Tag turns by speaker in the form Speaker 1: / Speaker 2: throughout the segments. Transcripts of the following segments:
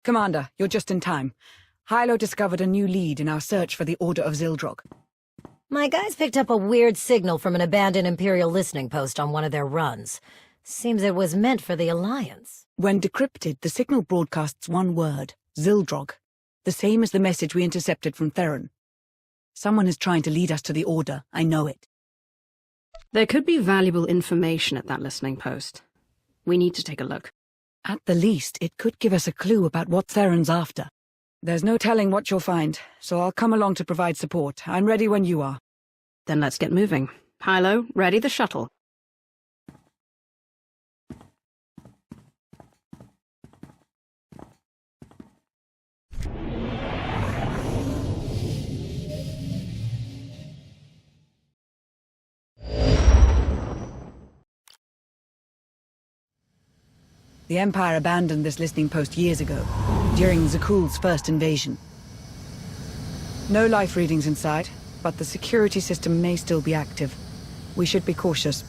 Speaker 1: Commander, you're just in time. Hilo discovered a new lead in our search for the Order of Zil Drog.
Speaker 2: My guys picked up a weird signal from an abandoned Imperial listening post on one of their runs. Seems it was meant for the Alliance.
Speaker 1: When decrypted, the signal broadcasts one word, Zil Drog, the same as the message we intercepted from Theron. Someone is trying to lead us to the Order, I know it.
Speaker 3: There could be valuable information at that listening post. We need to take a look.
Speaker 1: At the least, it could give us a clue about what Theron's after. There's no telling what you'll find, so I'll come along to provide support. I'm ready when you are.
Speaker 3: Then let's get moving. Hilo, ready the shuttle.
Speaker 1: The Empire abandoned this listening post years ago, during Zakuul's first invasion. No life readings inside, but the security system may still be active. We should be cautious.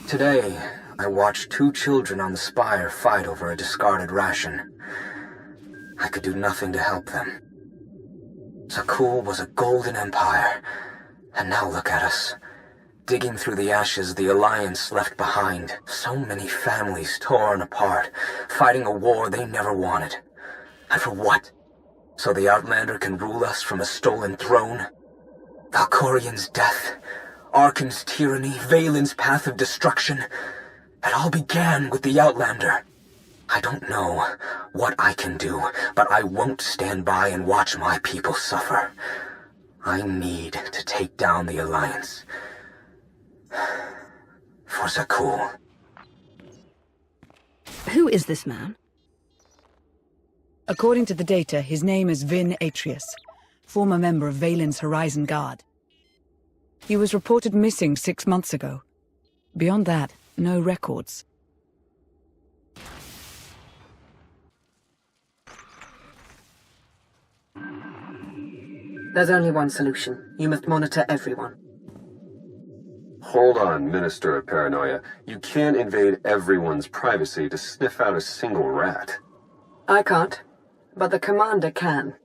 Speaker 4: Today, I watched two children on the spire fight over a discarded ration. I could do nothing to help them. Zakuul was a golden empire, and now look at us. Digging through the ashes the Alliance left behind. So many families torn apart, fighting a war they never wanted. And for what? So the Outlander can rule us from a stolen throne? Valkorian's death, Arkan's tyranny, Valen's path of destruction. It all began with the Outlander. I don't know what I can do, but I won't stand by and watch my people suffer. I need to take down the Alliance. For Zakuul.
Speaker 3: Who is this man?
Speaker 1: According to the data, his name is Vin Atreus, former member of Valen's Horizon Guard. He was reported missing 6 months ago. Beyond that, no records.
Speaker 5: There's only one solution. You must monitor everyone.
Speaker 6: Hold on, Minister of Paranoia. You can't invade everyone's privacy to sniff out a single rat.
Speaker 5: I can't, but the commander can.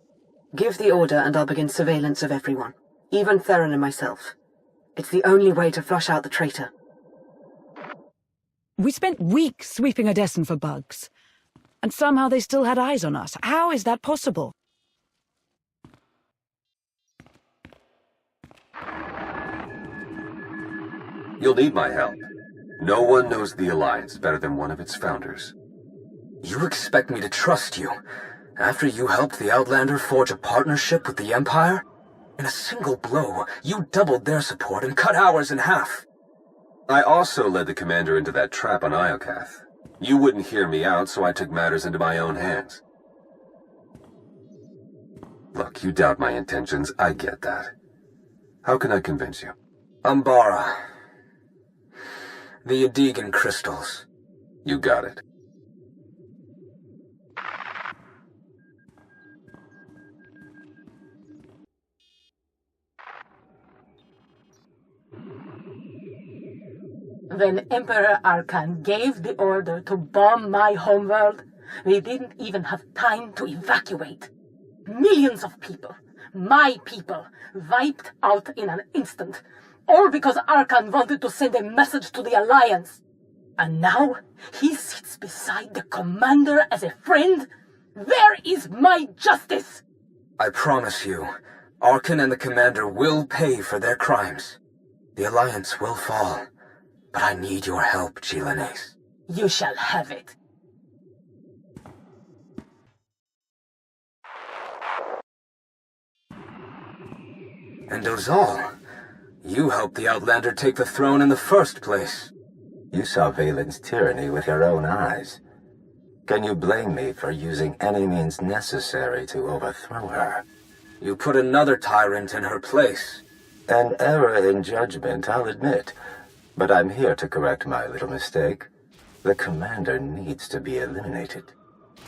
Speaker 5: Give the order and I'll begin surveillance of everyone, even Theron and myself. It's the only way to flush out the traitor.
Speaker 1: We spent weeks sweeping Odessen for bugs, and somehow they still had eyes on us. How is that possible?
Speaker 6: You'll need my help. No one knows the Alliance better than one of its founders.
Speaker 4: You expect me to trust you, after you helped the Outlander forge a partnership with the Empire? In a single blow, you doubled their support and cut ours in half.
Speaker 6: I also led the commander into that trap on Iokath. You wouldn't hear me out, so I took matters into my own hands. Look, you doubt my intentions, I get that. How can I convince you?
Speaker 4: Umbara. The Adegan crystals.
Speaker 6: You got it.
Speaker 7: When Emperor Arkan gave the order to bomb my homeworld, we didn't even have time to evacuate. Millions of people, my people, wiped out in an instant, all because Arkan wanted to send a message to the Alliance. And now he sits beside the commander as a friend? Where is my justice?
Speaker 4: I promise you, Arkan and the commander will pay for their crimes. The Alliance will fall. But I need your help, Chilanes.
Speaker 7: You shall have it.
Speaker 4: And Ozal, you helped the Outlander take the throne in the first place.
Speaker 8: You saw Valen's tyranny with your own eyes. Can you blame me for using any means necessary to overthrow her?
Speaker 4: You put another tyrant in her place.
Speaker 8: An error in judgment, I'll admit. But I'm here to correct my little mistake. The commander needs to be eliminated.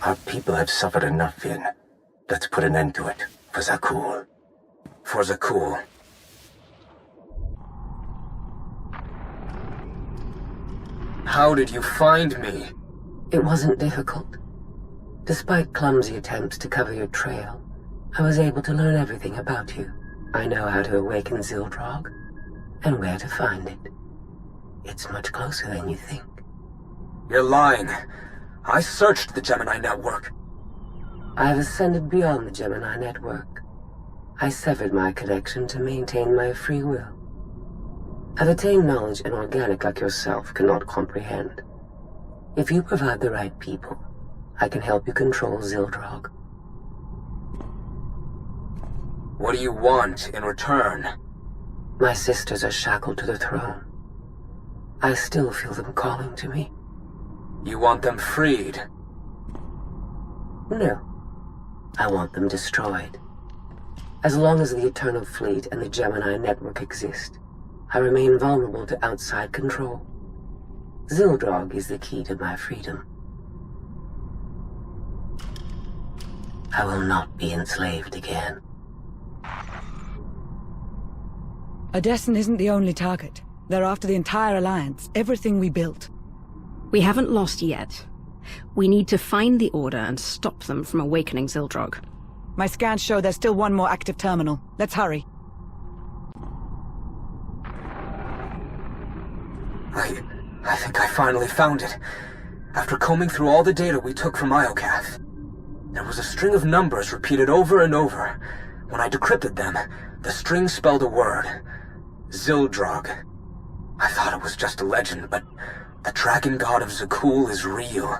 Speaker 8: Our people have suffered enough, Vin. Let's put an end to it, for Zakul.
Speaker 4: For Zakul. How did you find me?
Speaker 5: It wasn't difficult. Despite clumsy attempts to cover your trail, I was able to learn everything about you. I know how to awaken Zil Drog, and where to find it. It's much closer than you think.
Speaker 4: You're lying. I searched the Gemini network.
Speaker 5: I have ascended beyond the Gemini network. I severed my connection to maintain my free will. I've attained knowledge an organic like yourself cannot comprehend. If you provide the right people, I can help you control Zil Drog.
Speaker 4: What do you want in return?
Speaker 5: My sisters are shackled to the throne. I still feel them calling to me.
Speaker 4: You want them freed?
Speaker 5: No. I want them destroyed. As long as the Eternal Fleet and the Gemini network exist, I remain vulnerable to outside control. Zil Drog is the key to my freedom. I will not be enslaved again.
Speaker 1: Odessen isn't the only target. They're after the entire Alliance, everything we built.
Speaker 3: We haven't lost yet. We need to find the Order and stop them from awakening Zil Drog.
Speaker 1: My scans show there's still one more active terminal. Let's hurry.
Speaker 4: I think I finally found it. After combing through all the data we took from IOCATH, there was a string of numbers repeated over and over. When I decrypted them, the string spelled a word. Zil Drog. I thought it was just a legend, but the dragon god of Zakul is real,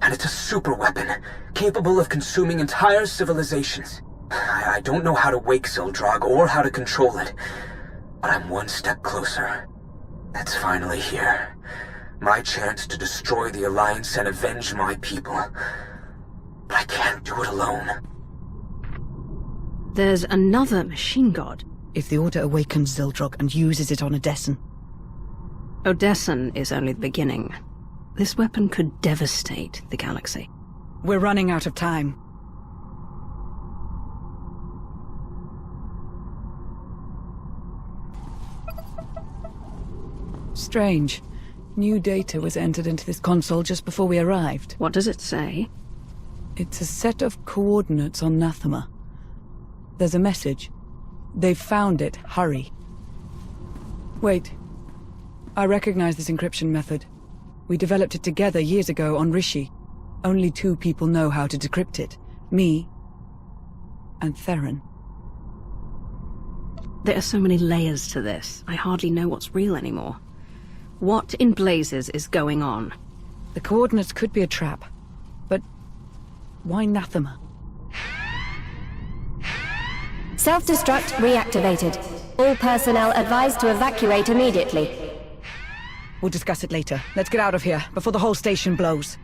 Speaker 4: and it's a super weapon, capable of consuming entire civilizations. I don't know how to wake Zil Drog or how to control it, but I'm one step closer. It's finally here. My chance to destroy the Alliance and avenge my people. But I can't do it alone.
Speaker 3: There's another machine god.
Speaker 1: If the Order awakens Zil Drog and uses it on Odessen.
Speaker 3: Odessen is only the beginning. This weapon could devastate the galaxy.
Speaker 1: We're running out of time. Strange. New data was entered into this console just before we arrived.
Speaker 3: What does it say?
Speaker 1: It's a set of coordinates on Nathema. There's a message. They've found it. Hurry. Wait. I recognize this encryption method. We developed it together years ago on Rishi. Only 2 people know how to decrypt it. Me and Theron.
Speaker 3: There are so many layers to this. I hardly know what's real anymore. What in blazes is going on?
Speaker 1: The coordinates could be a trap. But why Nathema?
Speaker 9: Self-destruct reactivated. All personnel advised to evacuate immediately.
Speaker 1: We'll discuss it later. Let's get out of here, before the whole station blows.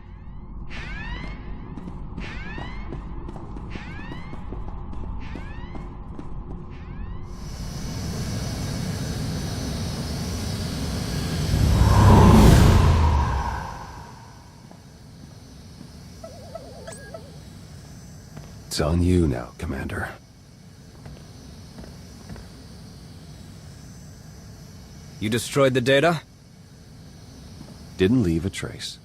Speaker 10: It's on you now, Commander.
Speaker 11: You destroyed the data?
Speaker 10: Didn't leave a trace.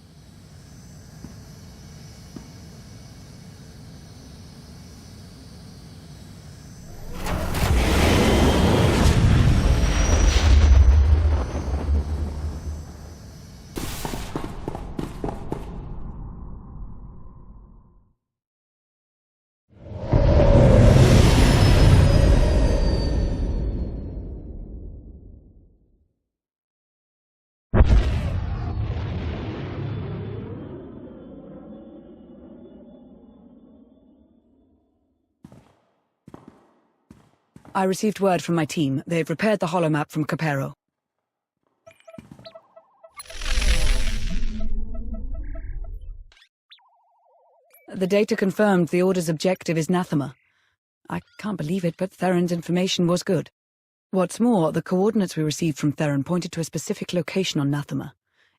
Speaker 1: I received word from my team. They've repaired the holomap from Capero. The data confirmed the Order's objective is Nathema. I can't believe it, but Theron's information was good. What's more, the coordinates we received from Theron pointed to a specific location on Nathema.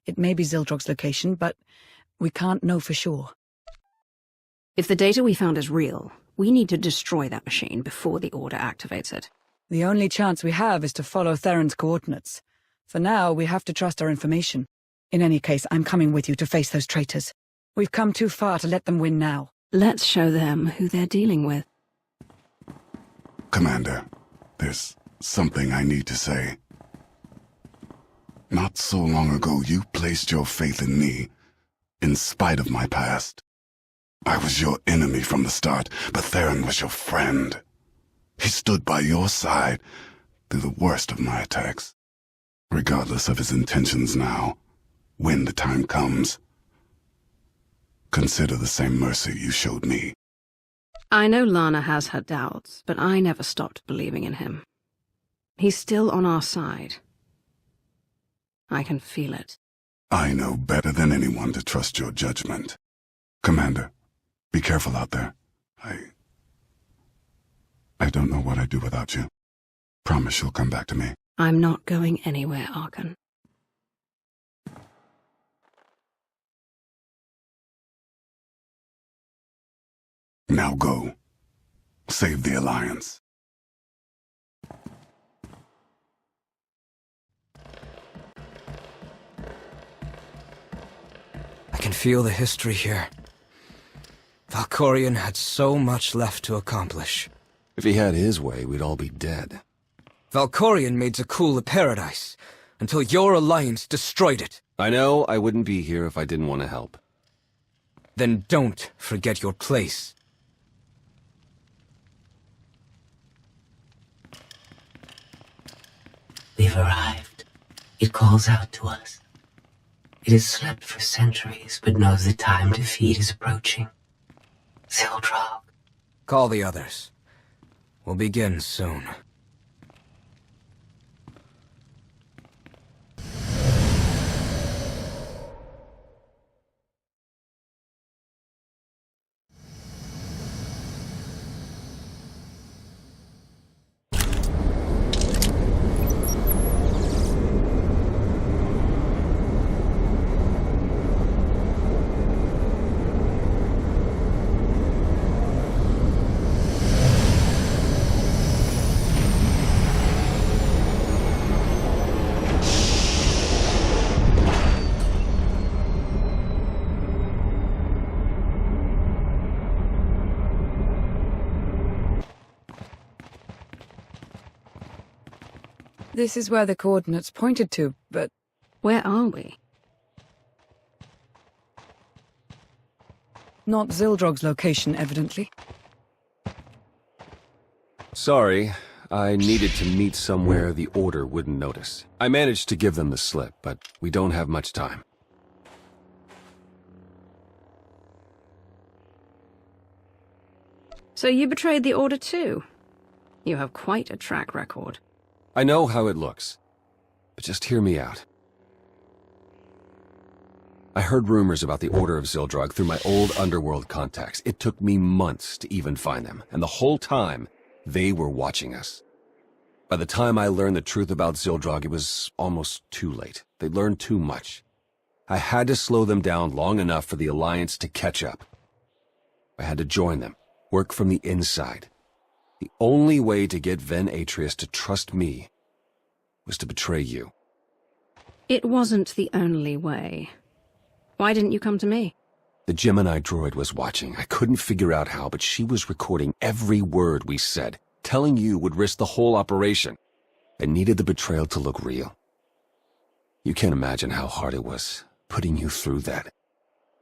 Speaker 1: It may be Zil Drog's location, but we can't know for sure.
Speaker 3: If the data we found is real, we need to destroy that machine before the Order activates it.
Speaker 1: The only chance we have is to follow Theron's coordinates. For now, we have to trust our information. In any case, I'm coming with you to face those traitors. We've come too far to let them win now.
Speaker 3: Let's show them who they're dealing with.
Speaker 12: Commander, there's something I need to say. Not so long ago, you placed your faith in me, in spite of my past. I was your enemy from the start, but Theron was your friend. He stood by your side through the worst of my attacks. Regardless of his intentions now, when the time comes, consider the same mercy you showed me.
Speaker 3: I know Lana has her doubts, but I never stopped believing in him. He's still on our side. I can feel it.
Speaker 12: I know better than anyone to trust your judgment. Commander, be careful out there. I don't know what I'd do without you. Promise you'll come back to me.
Speaker 3: I'm not going anywhere, Archon.
Speaker 12: Now go. Save the Alliance.
Speaker 11: I can feel the history here. Valkorion had so much left to accomplish.
Speaker 10: If he had his way, we'd all be dead.
Speaker 11: Valkorion made Zakul a paradise, until your alliance destroyed it.
Speaker 10: I know I wouldn't be here if I didn't want to help.
Speaker 11: Then don't forget your place.
Speaker 5: We've arrived. It calls out to us. It has slept for centuries, but knows the time to feed is approaching. Zil Drog.
Speaker 11: Call the others. We'll begin soon.
Speaker 1: This is where the coordinates pointed to, but...
Speaker 3: Where are we?
Speaker 1: Not Zil Drog's location, evidently.
Speaker 10: Sorry, I needed to meet somewhere the Order wouldn't notice. I managed to give them the slip, but we don't have much time.
Speaker 3: So you betrayed the Order too? You have quite a track record.
Speaker 10: I know how it looks, but just hear me out. I heard rumors about the Order of Zil Drog through my old underworld contacts. It took me months to even find them, and the whole time, they were watching us. By the time I learned the truth about Zil Drog, it was almost too late. They'd learned too much. I had to slow them down long enough for the Alliance to catch up. I had to join them, work from the inside. The only way to get Ven Atreus to trust me was to betray you.
Speaker 3: It wasn't the only way. Why didn't you come to me?
Speaker 10: The Gemini droid was watching. I couldn't figure out how, but she was recording every word we said. Telling you would risk the whole operation. I needed the betrayal to look real. You can't imagine how hard it was, putting you through that.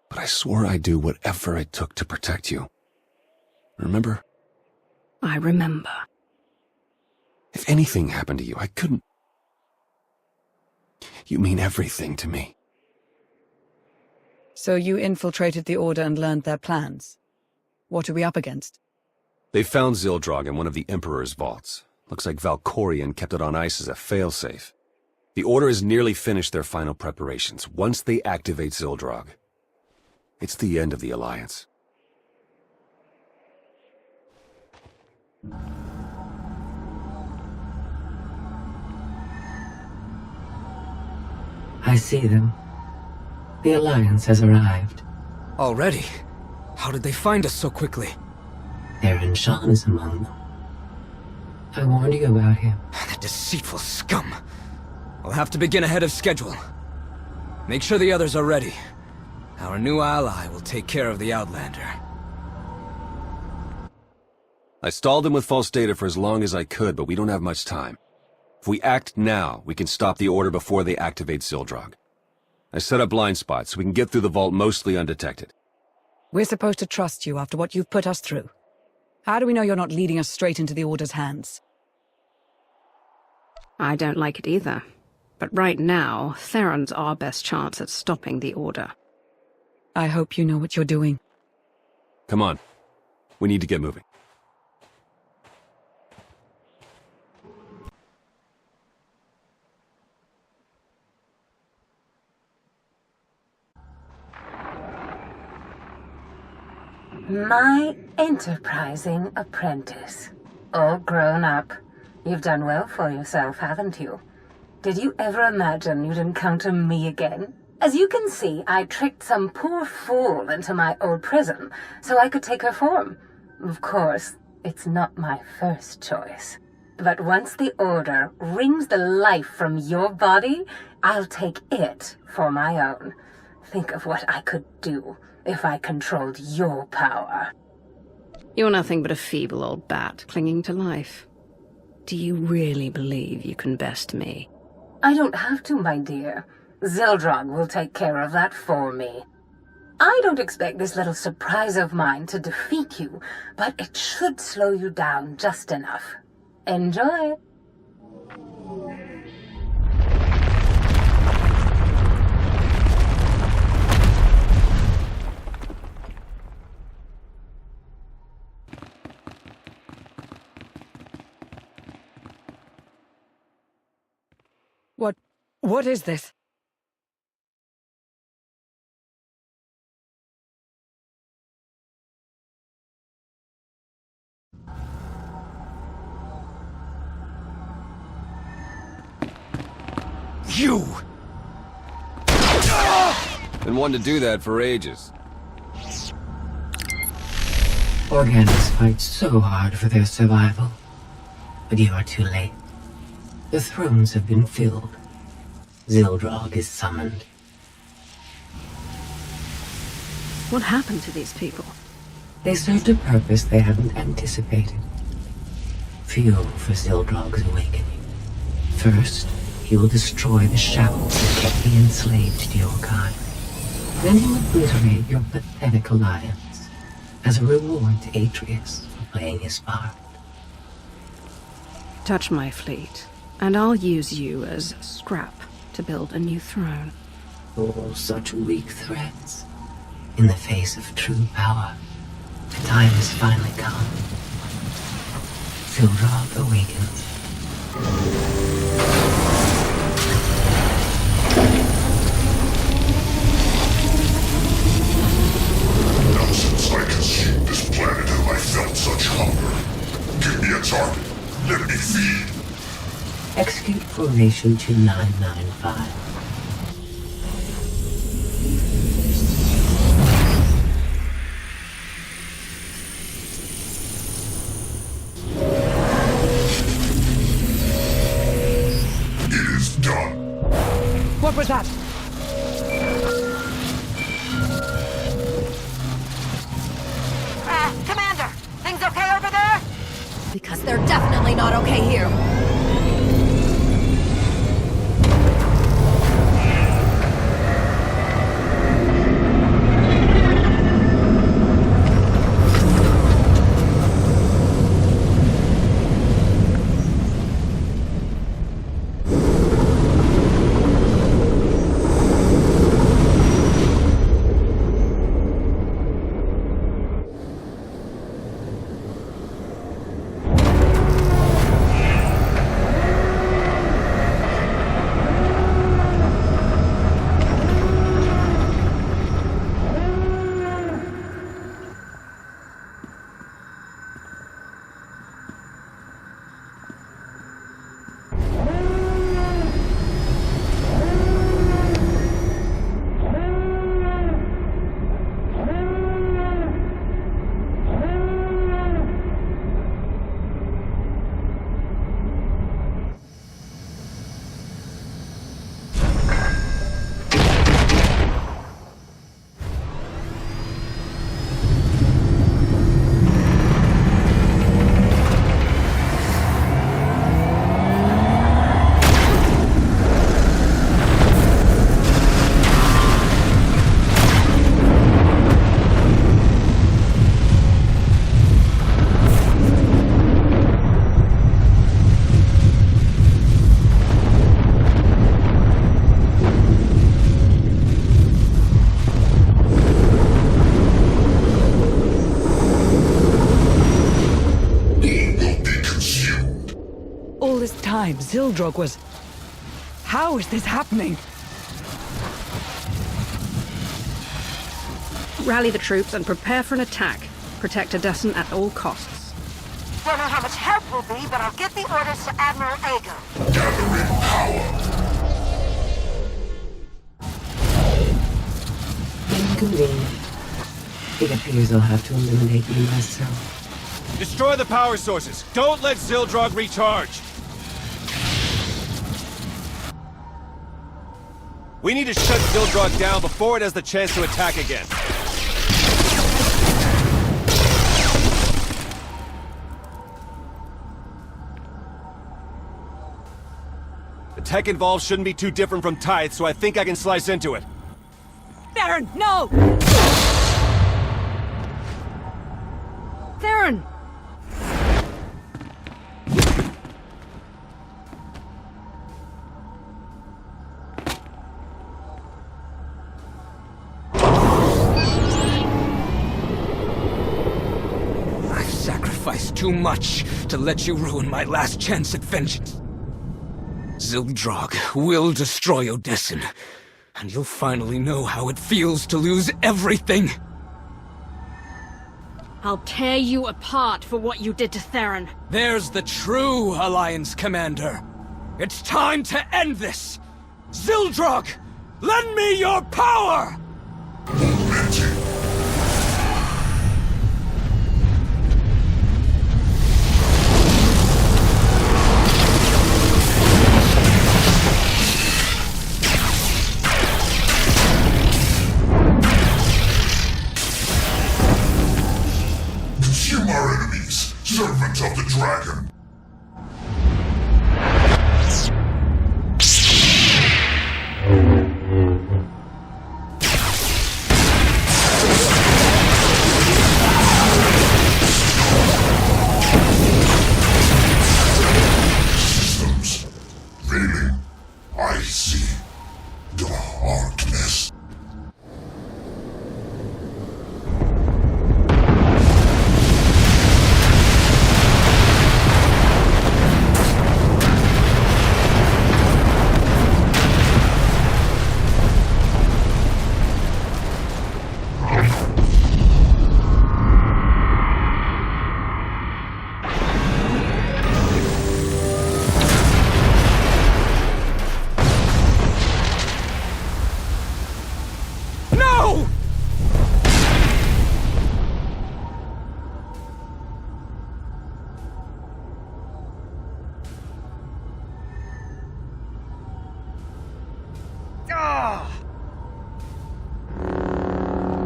Speaker 10: But I swore I'd do whatever it took to protect you. Remember?
Speaker 3: I remember.
Speaker 10: If anything happened to you, I couldn't... You mean everything to me.
Speaker 1: So you infiltrated the Order and learned their plans. What are we up against?
Speaker 10: They found Zil Drog in one of the Emperor's vaults. Looks like Valkorion kept it on ice as a failsafe. The Order has nearly finished their final preparations. Once they activate Zil Drog, it's the end of the Alliance.
Speaker 5: I see them. The Alliance has arrived.
Speaker 11: Already? How did they find us so quickly?
Speaker 5: Theron Sean is among them. I warned you about him.
Speaker 11: That deceitful scum. I'll have to begin ahead of schedule. Make sure the others are ready. Our new ally will take care of the Outlander.
Speaker 10: I stalled them with false data for as long as I could, but we don't have much time. If we act now, we can stop the Order before they activate Zil Drog. I set up blind spots so we can get through the vault mostly undetected.
Speaker 1: We're supposed to trust you after what you've put us through. How do we know you're not leading us straight into the Order's hands?
Speaker 3: I don't like it either. But right now, Theron's our best chance at stopping the Order.
Speaker 1: I hope you know what you're doing.
Speaker 10: Come on. We need to get moving.
Speaker 7: My enterprising apprentice. All grown up. You've done well for yourself, haven't you? Did you ever imagine you'd encounter me again? As you can see, I tricked some poor fool into my old prison so I could take her form. Of course, it's not my first choice. But once the Order wrings the life from your body, I'll take it for my own. Think of what I could do if I controlled your power.
Speaker 3: You're nothing but a feeble old bat clinging to life. Do you really believe you can best me?
Speaker 7: I don't have to, my dear. Zil Drog will take care of that for me. I don't expect this little surprise of mine to defeat you, but it should slow you down just enough. Enjoy.
Speaker 1: What is this?
Speaker 11: You!
Speaker 10: Been wanting to do that for ages.
Speaker 5: Organics fight so hard for their survival. But you are too late. The thrones have been filled. Zil Drog is summoned.
Speaker 3: What happened to these people?
Speaker 5: They served a purpose they hadn't anticipated. Fuel for Zil Drog's awakening. First, he will destroy the shackles that kept me enslaved to your kind. Then he will obliterate your pathetic alliance as a reward to Atreus for playing his part.
Speaker 3: Touch my fleet, and I'll use you as scrap to build a new throne.
Speaker 5: All such weak threats. In the face of true power, the time has finally come. Zil Drog awakens.
Speaker 12: Now since I consumed this planet have I felt such hunger. Give me a target. Let me feed.
Speaker 5: Execute Formation 2995.
Speaker 12: It is done.
Speaker 1: What was that?
Speaker 2: Commander! Things okay over there? Because they're definitely not okay here.
Speaker 1: time, Zil Drog was... How is this happening?
Speaker 3: Rally the troops and prepare for an attack. Protect Odessen at all costs.
Speaker 2: Don't know how much help will be, but I'll get the orders to Admiral Ago.
Speaker 12: Gathering power.
Speaker 5: Inconvenient. It appears I'll have to eliminate you myself.
Speaker 13: Destroy the power sources. Don't let Zil Drog recharge. We need to shut Zil Drog down before it has the chance to attack again. The tech involved shouldn't be too different from Tithe, so I think I can slice into it.
Speaker 1: Theron, no!
Speaker 3: Theron!
Speaker 11: I've sacrificed too much to let you ruin my last chance at vengeance. Zil Drog will destroy Odessen, and you'll finally know how it feels to lose everything.
Speaker 3: I'll tear you apart for what you did to Theron.
Speaker 11: There's the true Alliance Commander. It's time to end this! Zil Drog, lend me your power!
Speaker 12: Consume our enemies, servants of the dragon. Systems failing. I see darkness.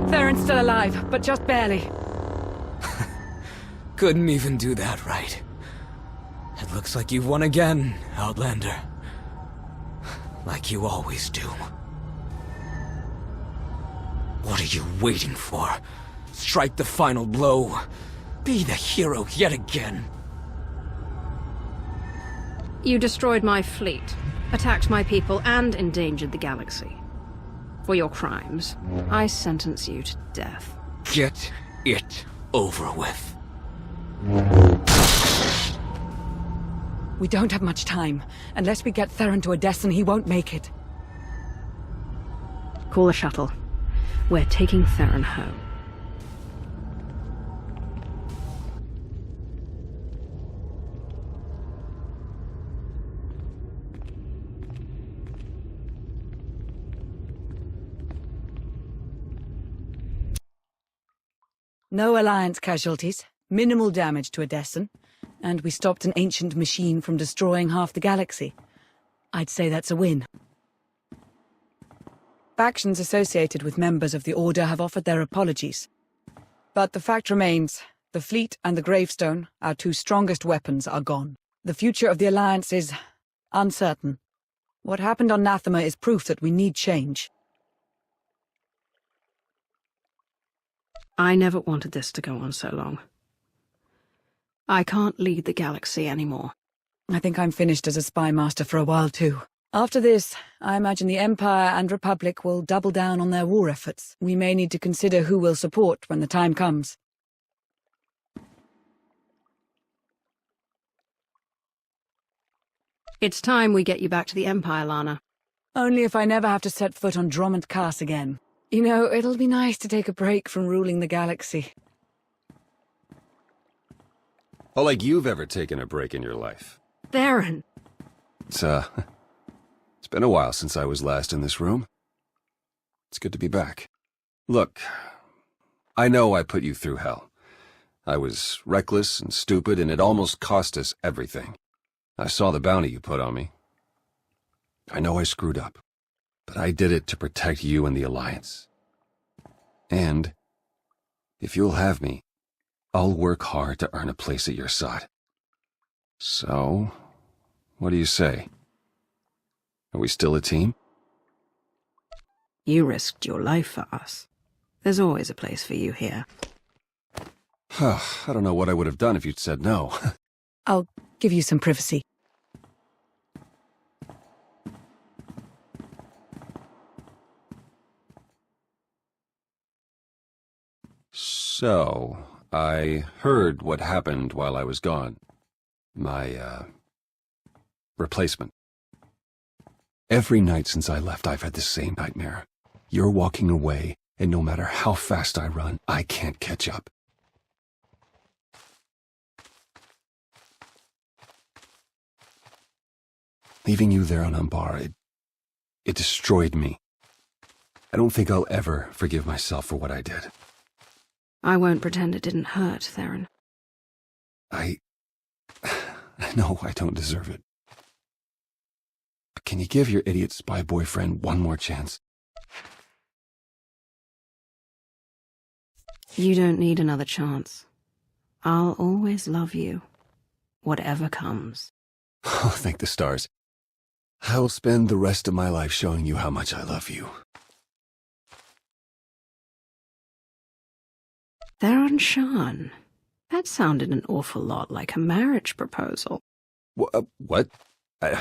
Speaker 1: Theron's still alive, but just barely.
Speaker 11: Couldn't even do that right. It looks like you've won again, Outlander. Like you always do. What are you waiting for? Strike the final blow. Be the hero yet again.
Speaker 3: You destroyed my fleet, attacked my people, and endangered the galaxy. For your crimes, I sentence you to death.
Speaker 11: Get it over with.
Speaker 1: We don't have much time. Unless we get Theron to Odessen, he won't make it.
Speaker 3: Call a shuttle. We're taking Theron home.
Speaker 1: No Alliance casualties, minimal damage to Odessen, and we stopped an ancient machine from destroying half the galaxy. I'd say that's a win. Factions associated with members of the Order have offered their apologies. But the fact remains, the fleet and the gravestone, our two strongest weapons, are gone. The future of the Alliance is uncertain. What happened on Nathema is proof that we need change.
Speaker 3: I never wanted this to go on so long. I can't lead the galaxy anymore.
Speaker 1: I think I'm finished as a spy master for a while too. After this, I imagine the Empire and Republic will double down on their war efforts. We may need to consider who we'll support when the time comes.
Speaker 3: It's time we get you back to the Empire, Lana.
Speaker 1: Only if I never have to set foot on Drummond Cass again. You know, it'll be nice to take a break from ruling the galaxy.
Speaker 10: Oh, like you've ever taken a break in your life.
Speaker 3: Theron!
Speaker 10: It's been a while since I was last in this room. It's good to be back. Look, I know I put you through hell. I was reckless and stupid, and it almost cost us everything. I saw the bounty you put on me. I know I screwed up, but I did it to protect you and the Alliance. And, if you'll have me, I'll work hard to earn a place at your side. So, what do you say? Are we still a team?
Speaker 3: You risked your life for us. There's always a place for you here.
Speaker 10: I don't know what I would have done if you'd said no.
Speaker 1: I'll give you some privacy.
Speaker 10: So, I heard what happened while I was gone. My, replacement. Every night since I left, I've had the same nightmare. You're walking away, and no matter how fast I run, I can't catch up. Leaving you there on Umbar, it destroyed me. I don't think I'll ever forgive myself for what I did.
Speaker 3: I won't pretend it didn't hurt, Theron.
Speaker 10: I know I don't deserve it. But can you give your idiot spy boyfriend one more chance?
Speaker 3: You don't need another chance. I'll always love you, whatever comes.
Speaker 10: Oh, thank the stars. I'll spend the rest of my life showing you how much I love you.
Speaker 3: Theron Shan. That sounded an awful lot like a marriage proposal.
Speaker 10: What? I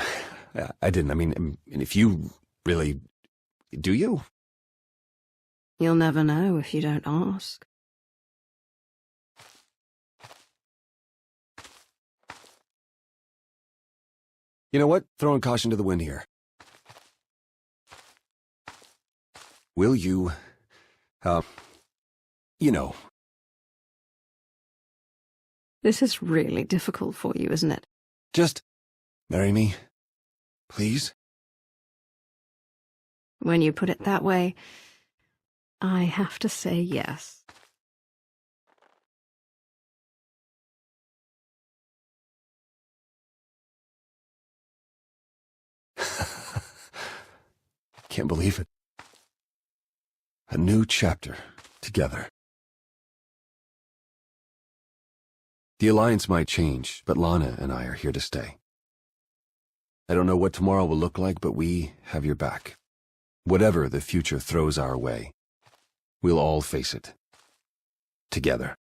Speaker 10: didn't. I mean, if you really... Do you?
Speaker 3: You'll never know if you don't ask.
Speaker 10: You know what? Throwing caution to the wind here. Will you... you know...
Speaker 3: This is really difficult for you, isn't it?
Speaker 10: Just marry me, please?
Speaker 3: When you put it that way, I have to say yes.
Speaker 10: Can't believe it. A new chapter, together. The Alliance might change, but Lana and I are here to stay. I don't know what tomorrow will look like, but we have your back. Whatever the future throws our way, we'll all face it. Together.